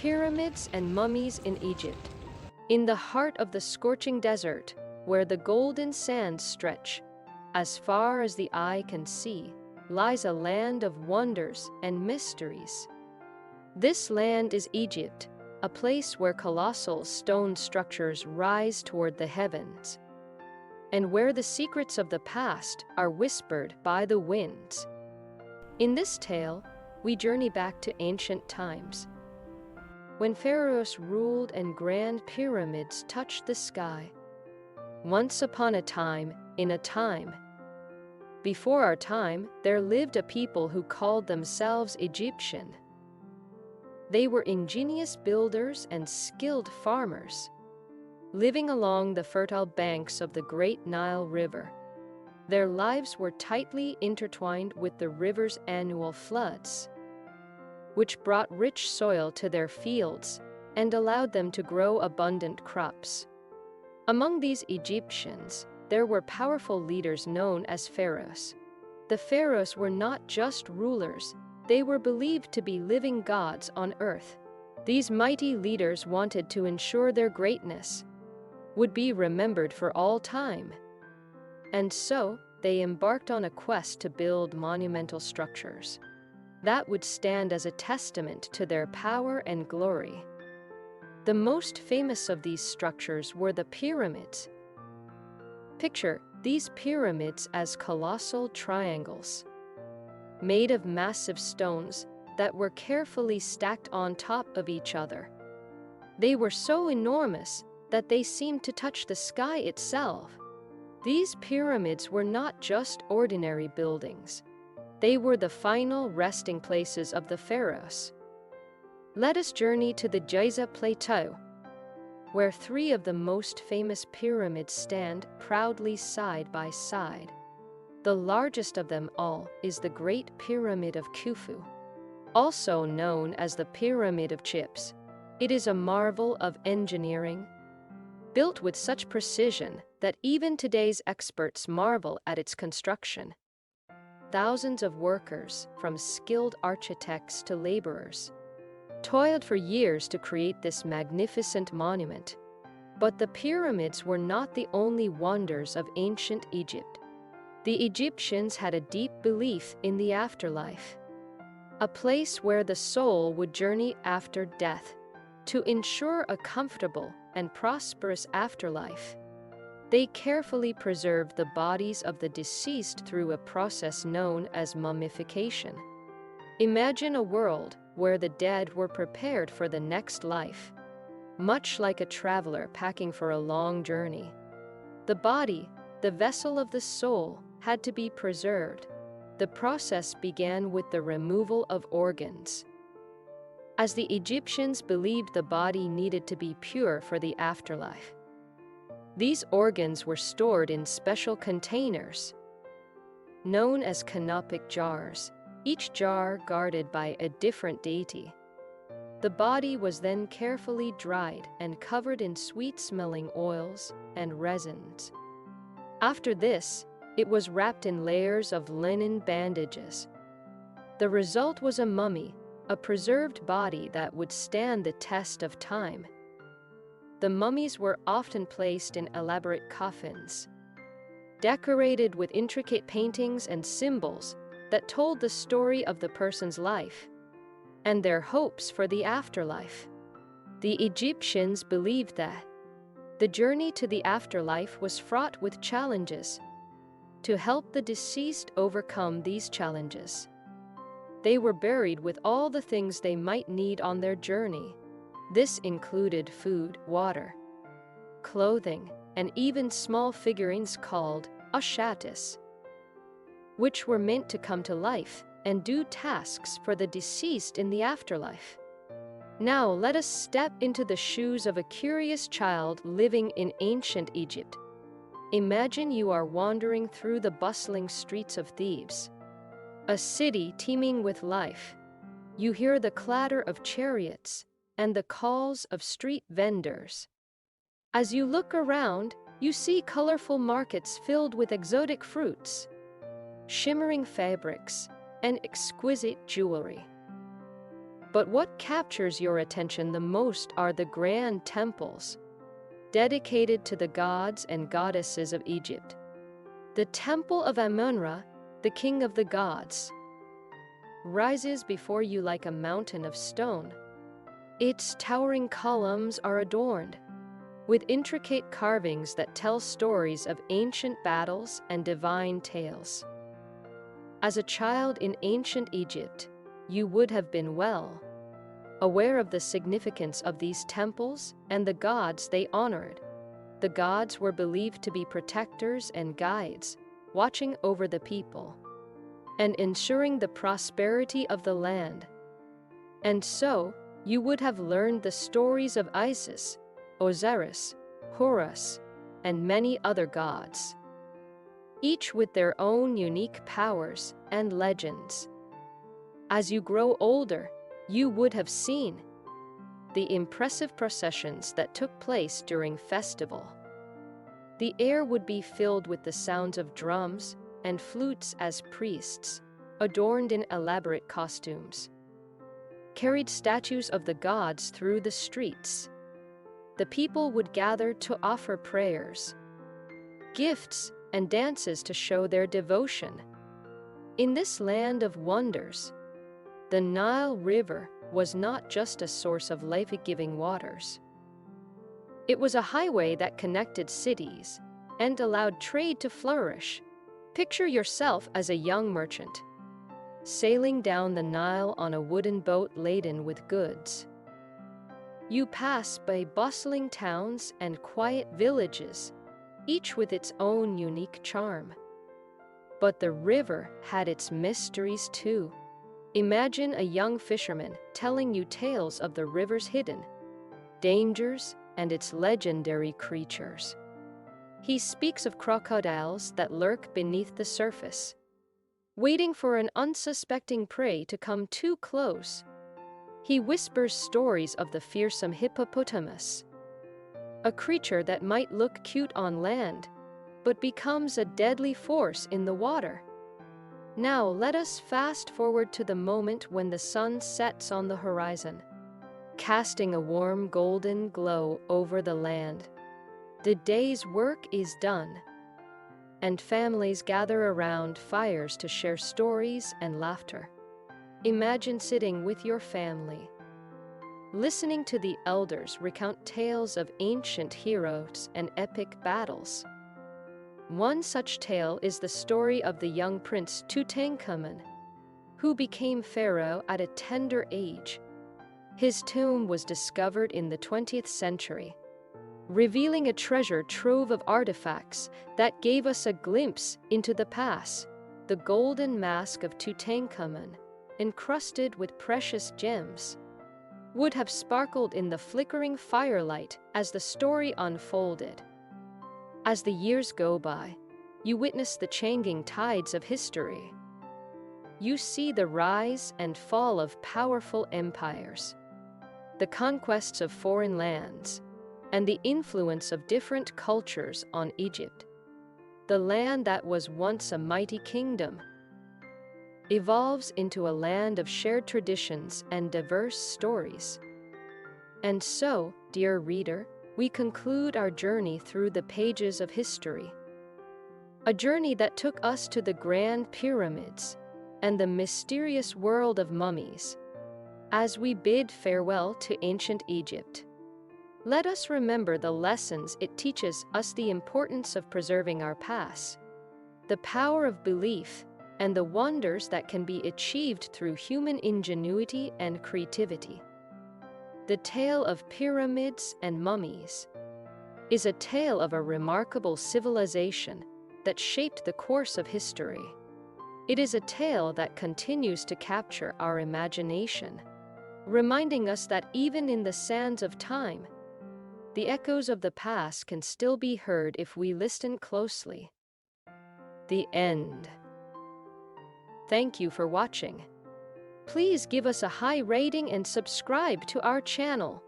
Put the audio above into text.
Pyramids and mummies in Egypt. In the heart of the scorching desert, where the golden sands stretch as far as the eye can see, lies a land of wonders and mysteries. This land is Egypt, a place where colossal stone structures rise toward the heavens, and where the secrets of the past are whispered by the winds. In this tale, we journey back to ancient times, when pharaohs ruled and grand pyramids touched the sky. Once upon a time, in a time before our time, there lived a people who called themselves Egyptian. They were ingenious builders and skilled farmers, living along the fertile banks of the great Nile River. Their lives were tightly intertwined with the river's annual floods, which brought rich soil to their fields and allowed them to grow abundant crops. Among these Egyptians, there were powerful leaders known as pharaohs. The pharaohs were not just rulers, they were believed to be living gods on earth. These mighty leaders wanted to ensure their greatness would be remembered for all time. And so, they embarked on a quest to build monumental structures that would stand as a testament to their power and glory. The most famous of these structures were the pyramids. Picture these pyramids as colossal triangles, made of massive stones that were carefully stacked on top of each other. They were so enormous that they seemed to touch the sky itself. These pyramids were not just ordinary buildings. They were the final resting places of the pharaohs. Let us journey to the Giza Plateau, where three of the most famous pyramids stand proudly side by side. The largest of them all is the Great Pyramid of Khufu, also known as the Pyramid of Chips. It is a marvel of engineering, built with such precision that even today's experts marvel at its construction. Thousands of workers, from skilled architects to laborers, toiled for years to create this magnificent monument. But the pyramids were not the only wonders of ancient Egypt. The Egyptians had a deep belief in the afterlife, a place where the soul would journey after death. To ensure a comfortable and prosperous afterlife, they carefully preserved the bodies of the deceased through a process known as mummification. Imagine a world where the dead were prepared for the next life, much like a traveler packing for a long journey. The body, the vessel of the soul, had to be preserved. The process began with the removal of organs, as the Egyptians believed the body needed to be pure for the afterlife. These organs were stored in special containers, known as canopic jars, each jar guarded by a different deity. The body was then carefully dried and covered in sweet-smelling oils and resins. After this, it was wrapped in layers of linen bandages. The result was a mummy, a preserved body that would stand the test of time. The mummies were often placed in elaborate coffins, decorated with intricate paintings and symbols that told the story of the person's life and their hopes for the afterlife. The Egyptians believed that the journey to the afterlife was fraught with challenges. To help the deceased overcome these challenges, they were buried with all the things they might need on their journey. This included food, water, clothing, and even small figurines called ashatis, which were meant to come to life and do tasks for the deceased in the afterlife. Now let us step into the shoes of a curious child living in ancient Egypt. Imagine you are wandering through the bustling streets of Thebes, a city teeming with life. You hear the clatter of chariots and the calls of street vendors. As you look around, you see colorful markets filled with exotic fruits, shimmering fabrics, and exquisite jewelry. But what captures your attention the most are the grand temples, dedicated to the gods and goddesses of Egypt. The Temple of Amun-Ra, the king of the gods, rises before you like a mountain of stone. Its towering columns are adorned with intricate carvings that tell stories of ancient battles and divine tales. As a child in ancient Egypt, you would have been well aware of the significance of these temples and the gods they honored. The gods were believed to be protectors and guides, watching over the people and ensuring the prosperity of the land. And so, you would have learned the stories of Isis, Osiris, Horus, and many other gods, each with their own unique powers and legends. As you grow older, you would have seen the impressive processions that took place during festival. The air would be filled with the sounds of drums and flutes as priests, adorned in elaborate costumes, carried statues of the gods through the streets. The people would gather to offer prayers, gifts, and dances to show their devotion. In this land of wonders, the Nile River was not just a source of life-giving waters. It was a highway that connected cities and allowed trade to flourish. Picture yourself as a young merchant, sailing down the Nile on a wooden boat laden with goods. You pass by bustling towns and quiet villages, each with its own unique charm. But the river had its mysteries too. Imagine a young fisherman telling you tales of the river's hidden dangers and its legendary creatures. He speaks of crocodiles that lurk beneath the surface, waiting for an unsuspecting prey to come too close. He whispers stories of the fearsome hippopotamus, a creature that might look cute on land, but becomes a deadly force in the water. Now let us fast forward to the moment when the sun sets on the horizon, casting a warm golden glow over the land. The day's work is done, and families gather around fires to share stories and laughter. Imagine sitting with your family, listening to the elders recount tales of ancient heroes and epic battles. One such tale is the story of the young prince Tutankhamun, who became pharaoh at a tender age. His tomb was discovered in the 20th century, revealing a treasure trove of artifacts that gave us a glimpse into the past. The golden mask of Tutankhamun, encrusted with precious gems, would have sparkled in the flickering firelight as the story unfolded. As the years go by, you witness the changing tides of history. You see the rise and fall of powerful empires, the conquests of foreign lands, and the influence of different cultures on Egypt. The land that was once a mighty kingdom evolves into a land of shared traditions and diverse stories. And so, dear reader, we conclude our journey through the pages of history. A journey that took us to the Grand Pyramids and the mysterious world of mummies. As we bid farewell to ancient Egypt, let us remember the lessons it teaches us: the importance of preserving our past, the power of belief, and the wonders that can be achieved through human ingenuity and creativity. The tale of pyramids and mummies is a tale of a remarkable civilization that shaped the course of history. It is a tale that continues to capture our imagination, reminding us that even in the sands of time, the echoes of the past can still be heard if we listen closely. The end. Thank you for watching. Please give us a high rating and subscribe to our channel.